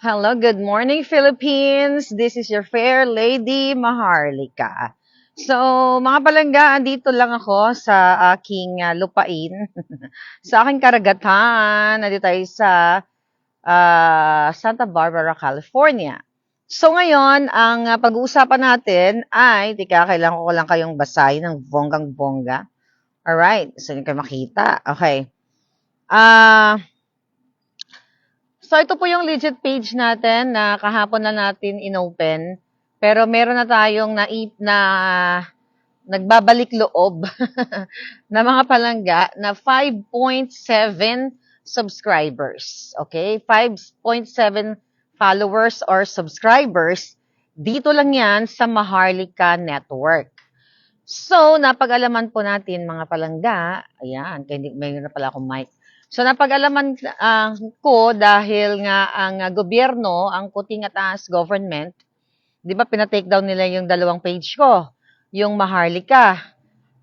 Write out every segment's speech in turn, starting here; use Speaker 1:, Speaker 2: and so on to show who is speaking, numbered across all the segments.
Speaker 1: Hello, good morning, Philippines. This is your fair lady, Maharlika. So, mga palangga, andito lang ako sa aking lupain, sa aking karagatan. Nandito tayo sa Santa Barbara, California. So, ngayon, ang pag-uusapan natin ay, kailangan ko lang kayong basahin ng bonggang-bongga. Alright, so yun kayo makita. Okay. So, ito po yung legit page natin na kahapon na natin inopen. Pero meron na tayong nagbabalik loob na mga palangga na 5.7 subscribers. Okay? 5.7 followers or subscribers. Dito lang yan sa Maharlika Network. So, napag-alaman po natin mga palangga. Ayan, mayroon na pala akong mic. So, napag-alaman ko dahil nga ang gobyerno, ang kuting at taas government, di ba pinatake down nila yung dalawang page ko, yung Maharlika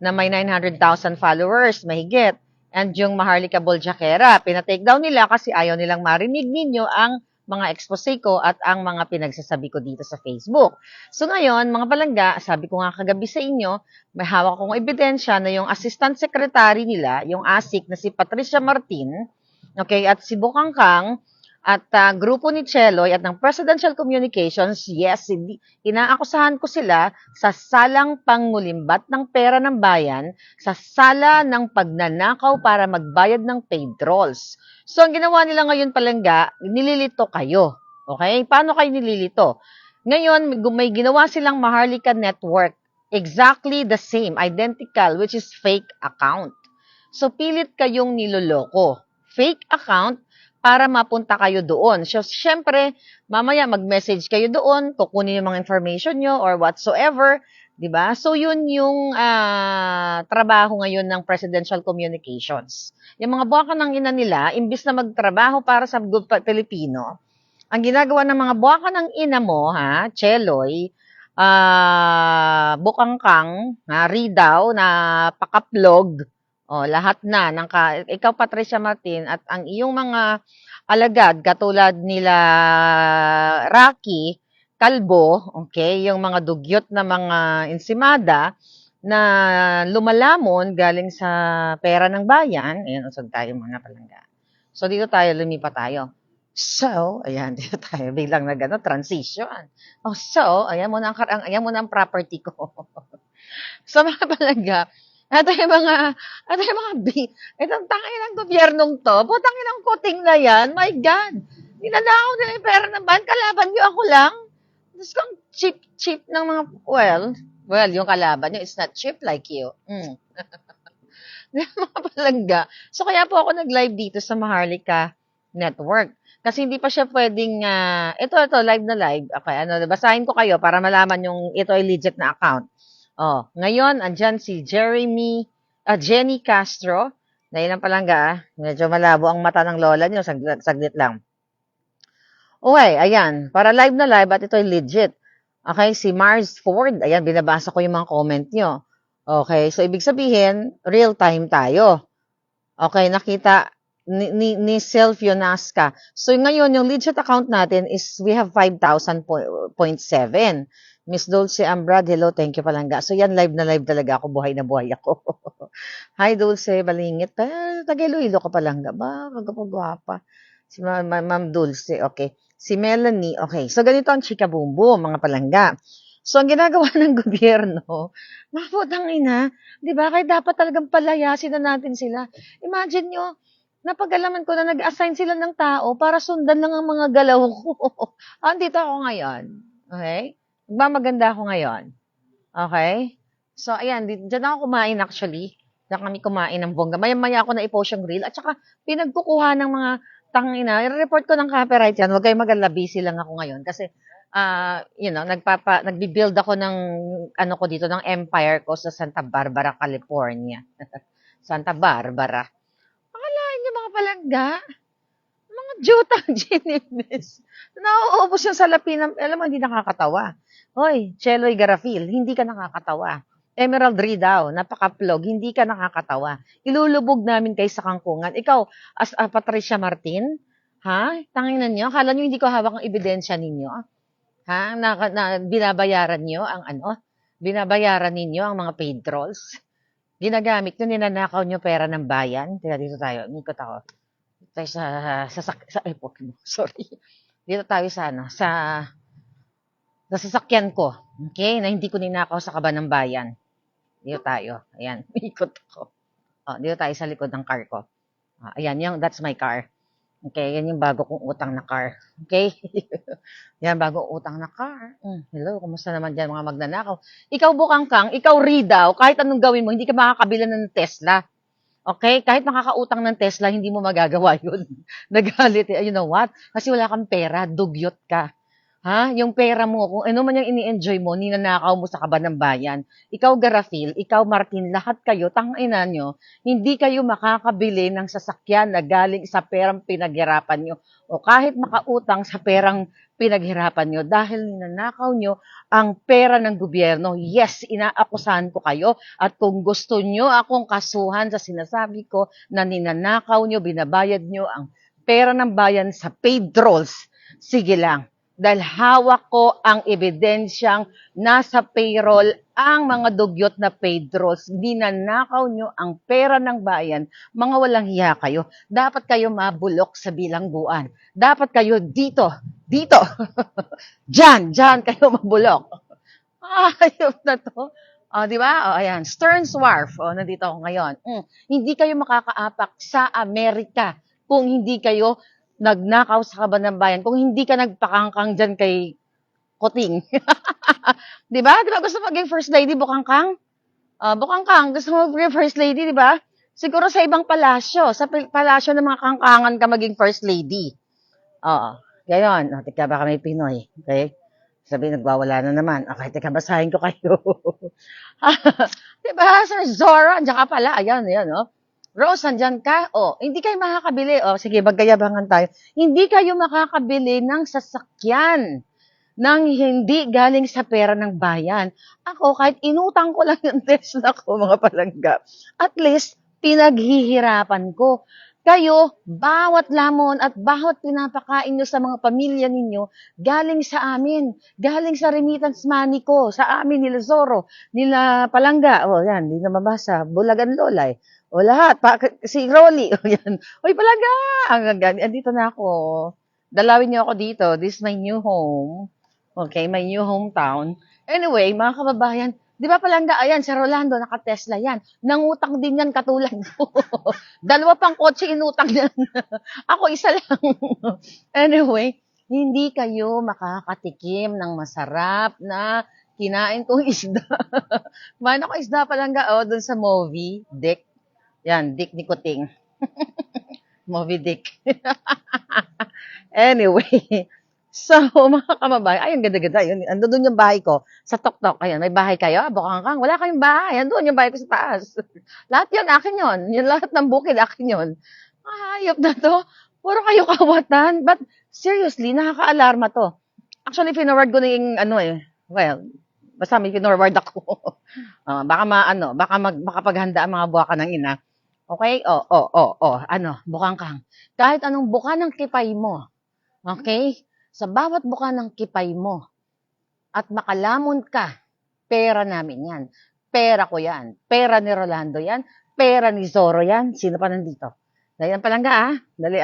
Speaker 1: na may 900,000 followers, mahigit, and yung Maharlika Boljakera, pinatake down nila kasi ayaw nilang marinig ninyo ang mga expose ko at ang mga pinagsasabi ko dito sa Facebook. So ngayon, mga palangga, sabi ko nga kagabi sa inyo, may hawak kong ebidensya na yung assistant secretary nila, yung ASIC na si Patricia Martin, okay, at si Bukangkang, at grupo ni Cheloy at ng Presidential Communications, yes, inaakusahan ko sila sa salang pangulimbat ng pera ng bayan, sa sala ng pagnanakaw para magbayad ng paid trolls. So, ang ginawa nila ngayon palangga, nililito kayo. Okay? Paano kayo nililito? Ngayon, may ginawa silang Maharlika Network. Exactly the same, identical, which is fake account. So, pilit kayong niloloko. Fake account para mapunta kayo doon. So, syempre, mamaya mag-message kayo doon, kukunin yung mga information nyo or whatsoever, di ba? So, yun yung trabaho ngayon ng Presidential Communications. Yung mga buwaka ng ina nila, imbis na magtrabaho para sa Pilipino, ang ginagawa ng mga buwaka ng ina mo, Cheloy, Bukangkang, Ridaw, na pakaplog, lahat na ikaw Patricia Martin at ang iyong mga alagad katulad nila Rocky Kalbo, okay, yung mga dugyot na mga insimada na lumalamon galing sa pera ng bayan. Ayan, usog tayo mga palangga. So dito lumipat tayo. So, ayan, dito tayo biglang transition. Ayan mo na ang property ko. So mga palangga, itong tangin ng gobyernong to, putangin ng kuting na yan, my God, ninanakaw nila yung pera ng bayan, kalaban nyo ako lang. Tapos kung cheap ng mga, well, yung kalaban nyo, it's not cheap like you. Mga palangga. So, kaya po ako nag-live dito sa Maharlika Network. Kasi hindi pa siya pwedeng, ito, live na live. Okay, basahin ko kayo para malaman yung ito ay legit na account. Ngayon, andyan si Jenny Castro. Na yun ang palangga, medyo malabo ang mata ng lola niyo, saglit lang. Okay, ayan, para live na live at ito ay legit. Okay, si Mars Ford, ayan, binabasa ko yung mga comment niyo. Okay, so ibig sabihin, real time tayo. Okay, nakita ni Selfie Nasca. So ngayon, yung legit account natin is we have 5,000.7. Miss Dulce Ambrad, hello, thank you palangga. So yan, live na live talaga ako, buhay na buhay ako. Hi Dulce, balingit. Taga-Iloilo ka palangga ba? Kagapagwapa. Si Ma'am Dulce, okay. Si Melanie, okay. So ganito ang chika boom boom, mga palangga. So ang ginagawa ng gobyerno, maputang ina, di ba? Kaya dapat talagang palayasin na natin sila. Imagine nyo, napag-alaman ko na nag-assign sila ng tao para sundan lang ang mga galaw ko. Andito ako ngayon. Okay? Magmamaganda ako ngayon. Okay? So, ayan, dyan ako kumain actually. Diyan kami kumain ng bongga. Maya-maya ako na i-post yung reel. At saka, pinagkukuha ng mga tangina. I-report ko ng copyright yan. Huwag kayong mag-alala. Busy lang ako ngayon. Kasi, nagbi-build ako ng, ko dito, ng empire ko sa Santa Barbara, California. Santa Barbara. Akalain niyo mga palangga? Mga jutang ginibis. Nauubos yung salapi ng, alam mo, hindi nakakatawa. Hoy, Cheloy Garafil, hindi ka nakakatawa. Emerald Ridaw, napaka-plog, hindi ka nakakatawa. Ilulubog namin kay sa kangkungan. Ikaw, as Patricia Martin, Ha? Tanginan niyo? Akala niyo hindi ko hawak ang ebidensya ninyo? Ha? Binabayaran niyo ang ano? Binabayaran ninyo ang mga paid trolls? Ginagamit niyo, ninanakaw niyo pera ng bayan? Teka, dito tayo. Ikot ako. Dito tayo ay, sorry. Dito tayo sa ano, sa sasakyan ko. Okay? Na hindi ko ninakaw sa kaba ng bayan. Dito tayo. Ayan. Ikot ako. Dito tayo sa likod ng car ko. Ayan, that's my car. Okay, yan yung bago kong utang na car. Okay? Yan, bago utang na car. Hello, kumusta naman dyan mga magnanakaw? Ikaw bukangkang, ikaw ridaw, kahit anong gawin mo, hindi ka makakabila ng Tesla. Okay? Kahit makakautang ng Tesla, hindi mo magagawa yun. Nagalit. You know what? Kasi wala kang pera, dugyot ka. Ha? Yung pera mo, kung ano man yung ini-enjoy mo, ninanakaw mo sa kaba ng bayan. Ikaw, Garafil, ikaw, Martin, lahat kayo, tangina nyo, hindi kayo makakabili ng sasakyan na galing sa perang pinaghirapan nyo o kahit makautang sa perang pinaghirapan nyo dahil ninanakaw nyo ang pera ng gobyerno. Yes, inaakusahan ko kayo at kung gusto nyo akong kasuhan sa sinasabi ko na ninanakaw nyo, binabayad nyo ang pera ng bayan sa paid trolls, sige lang. Dahil hawak ko ang ebidensyang nasa payroll ang mga dugyot na paid trolls. Ninanakaw nyo ang pera ng bayan. Mga walang hiya kayo. Dapat kayo mabulok sa bilangguan. Dapat kayo dito. Diyan kayo mabulok. Ayop na to. Di ba? Ayan. Stearns Wharf. Nandito ako ngayon. Hindi kayo makakaapak sa Amerika kung hindi kayo nagnakaw sa kaban ng bayan. Kung hindi ka nagpakangkang dyan kay Kuting. Di ba? Di ba gusto maging first lady, Bukangkang? Bukangkang, gusto mo maging first lady, di ba? Siguro sa ibang palasyo. Sa palasyo ng mga kangkangan ka maging first lady. Gayon. Teka, baka may Pinoy. Okay? Sabi, nagwawala na naman. Okay, teka, basahin ko kayo. Di ba, Sir Zora? Diyan ka pala. Ayan, no? Rose, andyan ka? Hindi kayo makakabili. Sige, magkayabangan tayo. Hindi kayo makakabili ng sasakyan nang hindi galing sa pera ng bayan. Ako, kahit inutang ko lang yung Tesla ko, mga palangga, at least, pinaghihirapan ko. Kayo, bawat lamon at bawat pinapakain nyo sa mga pamilya ninyo, galing sa amin. Galing sa remittance money ko, sa amin, nila Zoro, nila Palangga. Yan, hindi na mabasa. Bulagan Lolay. Lahat. Si Rolly. Yan. Uy, Palangga! Andito na ako. Dalawin niyo ako dito. This is my new home. Okay, my new hometown. Anyway, mga kababayan, di ba Palangga, ayan, si Rolando, naka-Tesla yan. Nangutang din yan katulad ko. 2 pang kotse inutang yan. Ako isa lang. Anyway, hindi kayo makakatikim ng masarap na kinain kong isda. Kumain ako isda Palangga, dun sa movie, Dick. Yan, Dick ni Kuting. Movie Dick. Anyway, so, mga kababayan, ayun, ganda-ganda. Ando doon yung bahay ko. Sa Toktok, ayun, may bahay kayo? Bukangkang, wala kayong bahay. Andun yung bahay ko sa taas. Lahat yun, akin yun. Yung lahat ng bukid, akin yun. Hayop na to. Puro kayo kawatan. But, seriously, nakaka-alarma to. Actually, pinorward ko na yung, well, basta may pinorward ako. Baka paghanda ang mga buwaka ng ina. Okay? Bukangkang. Kahit anong buka ng kipay mo, okay? Sa bawat buka ng kipay mo at makalamon ka, pera namin yan. Pera ko yan. Pera ni Rolando yan. Pera ni Zoro yan. Sino pa nandito? Dali lang Palangga, Dali,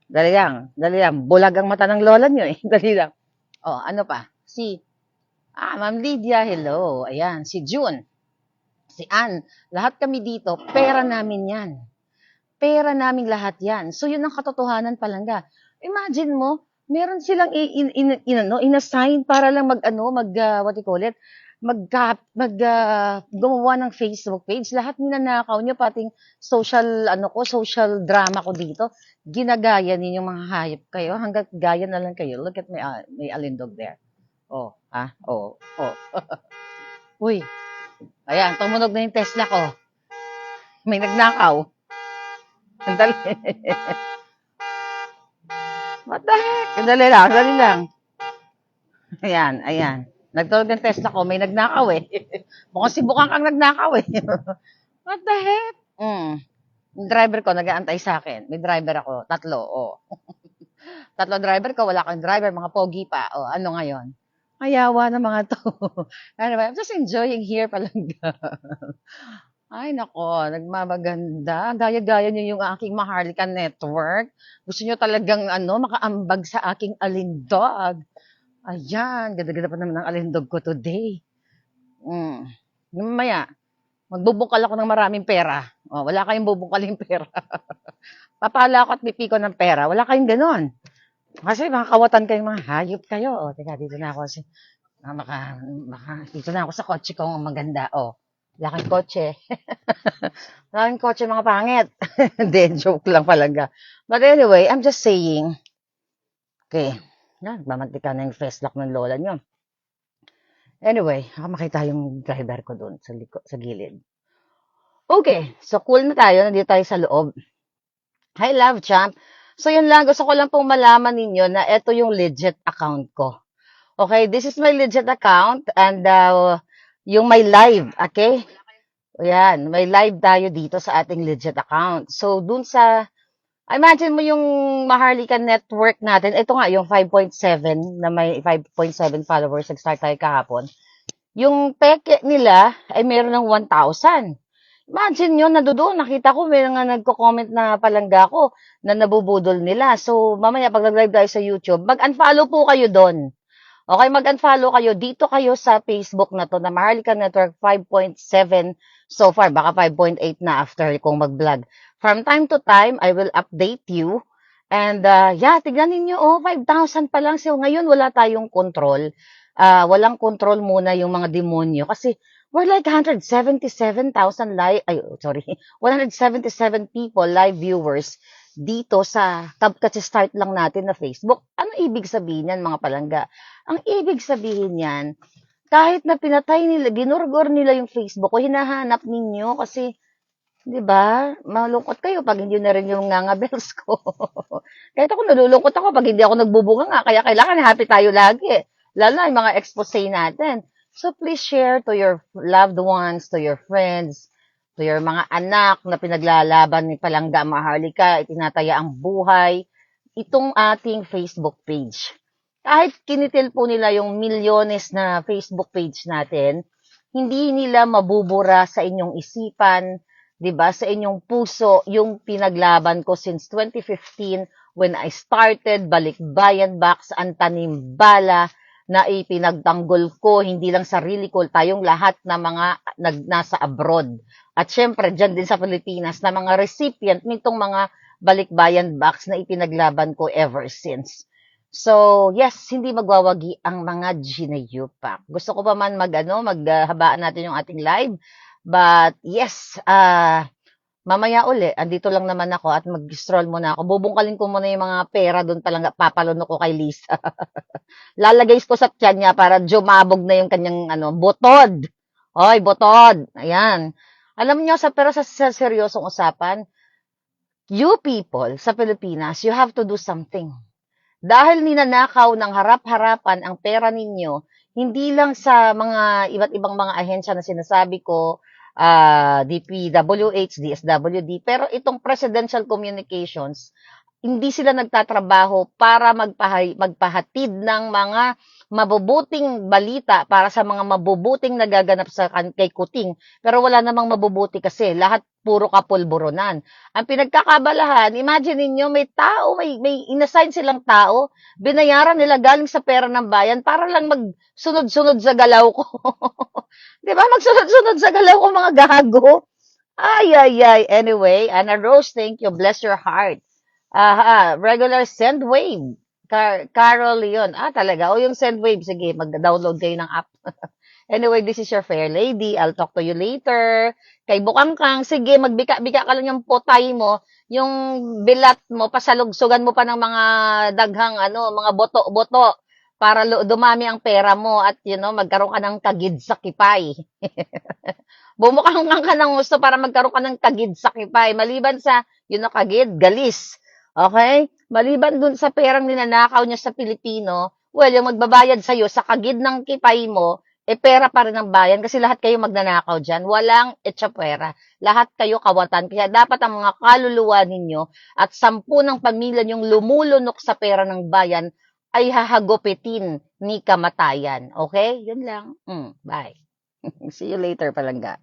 Speaker 1: Dali lang. Bulag ang mata ng lola nyo, eh. Dali lang. Ano pa? Ma'am Lydia, hello. Ayan, si June. Si Ann. Lahat kami dito, pera namin yan. Pera naming lahat yan. So, yun ang katotohanan Palangga. Imagine mo, meron silang inassign para lang gumawa ng Facebook page. Lahat ninanakaw nyo, pating social drama ko dito. Ginagaya ninyo mga hayop kayo. Hanggat gaya na lang kayo. Look at may alindog there. Uy. Ayan, tumunog na yung Tesla ko. May nagnakaw. Sandali. What the heck? Dali lang. Ayan. Nagtunog ng Tesla ko, may nagnakaw eh. Mukhang si Bukangkang nagnakaw eh. What the heck? Yung driver ko, nag-aantay sa akin. May driver ako, 3, Tatlo driver ko, wala kang driver, mga pogi pa. O, ano ngayon? Ayawa ng mga to. Anyway, I'm just enjoying here Palangga. Ay nako, nagmamaganda. Gaya-gaya niyo yung aking Maharlika network. Gusto niyo talagang ano, makaambag sa aking alindog. Ayan, ganda-ganda pa naman ang alindog ko today. Mm. Mamaya, magbubukal ako ng maraming pera. O, wala kayong bubukaling pera. Papala ako at pipiko ng pera. Wala kayong ganon. Kasi mga kawatan kayong mga hayop kayo. O, teka, dito na ako. Kasi, dito na ako sa kotse kong maganda. O, wala kang kotse. Wala kang kotse mga pangit. Hindi, joke lang palaga. But anyway, I'm just saying. Okay. Yan, mamantika na yung face lock ng lola nyo. Anyway, makita yung driver ko doon sa gilid. Okay, so cool na tayo. Nandito tayo sa loob. Hi, Love Champ. So, yun lang. Gusto ko lang pong malaman ninyo na ito yung legit account ko. Okay, this is my legit account and yung my live, okay? Ayan, may live tayo dito sa ating legit account. So, dun sa, imagine mo yung Maharlika network natin. Ito nga, yung 5.7 na may 5.7 followers. Nag-start tayo kahapon. Yung peke nila ay meron ng 1,000. Imagine nyo, nandoon, nakita ko, may nga nagko-comment na palangga ko na nabubudol nila. So, mamaya pag nag-live tayo sa YouTube, mag-unfollow po kayo doon. Okay, mag-unfollow kayo. Dito kayo sa Facebook na to na Maharlika Network 5.7 so far. Baka 5.8 na after kung mag-vlog. From time to time, I will update you. And yeah, tignan ninyo, 5,000 pa lang. So ngayon, wala tayong control. Walang control muna yung mga demonyo. Kasi we're like 177,000 live, 177 people, live viewers dito sa kasi start lang natin na Facebook. Ano ibig sabihin yan mga palangga? Ang ibig sabihin yan, kahit na pinatay nila, ginurgor nila yung Facebook ko, hinahanap ninyo kasi, di ba, malungkot kayo pag hindi na rin yung ngangabels ko. Kahit ako nalulungkot ako pag hindi ako nagbubunga nga, kaya kailangan happy tayo lagi. Lalo na yung mga expose natin. So please share to your loved ones, to your friends, to your mga anak na pinaglalaban ni Palangga Maharlika, itinataya ang buhay, itong ating Facebook page. Kahit kinitil po nila yung milyones na Facebook page natin, hindi nila mabubura sa inyong isipan, 'di ba? Sa inyong puso yung pinaglaban ko since 2015 when I started Balikbayan Box, ang tanim bala na ipinagtanggol ko, hindi lang sarili ko, tayong lahat na mga nasa abroad. At syempre, dyan din sa Pilipinas, na mga recipient nitong mga Balikbayan Box na ipinaglaban ko ever since. So, yes, hindi magwawagi ang mga ginayupak. Gusto ko pa man maghabaan natin yung ating live. But, yes, mamaya uli, andito lang naman ako at mag-stroll muna ako. Bubungkalin ko muna yung mga pera doon palang papalono ko kay Lisa. Lalagay ko sa tiyan niya para jumabog na yung kanyang butod. Oy, butod. Ayan. Alam niyo pero sa seryosong usapan, you people sa Pilipinas, you have to do something. Dahil ninanakaw ng harap-harapan ang pera ninyo, hindi lang sa mga iba't ibang mga ahensya na sinasabi ko, DPWH, DSWD, pero itong Presidential Communications, hindi sila nagtatrabaho para magpahatid ng mga mabubuting balita para sa mga mabubuting nagaganap kay Kuting. Pero wala namang mabubuti kasi lahat puro kapulburonan. Ang pinagkakabalahan, imagine niyo may tao, may inassign silang tao, binayaran nila galing sa pera ng bayan para lang magsunod-sunod sa galaw ko. 'Di ba? Magsunod-sunod sa galaw ko mga gago. Ay. Anyway, Anna Rose, thank you. Bless your heart. Regular send wave. Carol yun. Talaga. O yung send wave. Sige, mag-download kayo ng app. Anyway, this is your fair lady. I'll talk to you later. Kay Bukangkang, sige, magbika-bika ka lang yung potay mo. Yung bilat mo, pasalugsugan mo pa ng mga daghang, mga boto-boto para dumami ang pera mo at, magkaroon ka ng kagid sa kipay. Bumukhang ka ng gusto para magkaroon ka ng kagid sa kipay. Maliban sa, kagid, galis. Okay? Maliban dun sa perang ninanakaw niya sa Pilipino, well, yung magbabayad sa'yo sa kagid ng kipay mo, eh pera pa rin ng bayan kasi lahat kayo magnanakaw dyan. Walang etsapwera. Lahat kayo kawatan. Kaya dapat ang mga kaluluwa ninyo at 10 ng pamilya nyong lumulunok sa pera ng bayan ay hahagupitin ni kamatayan. Okay? Yun lang. Bye. See you later, palangga.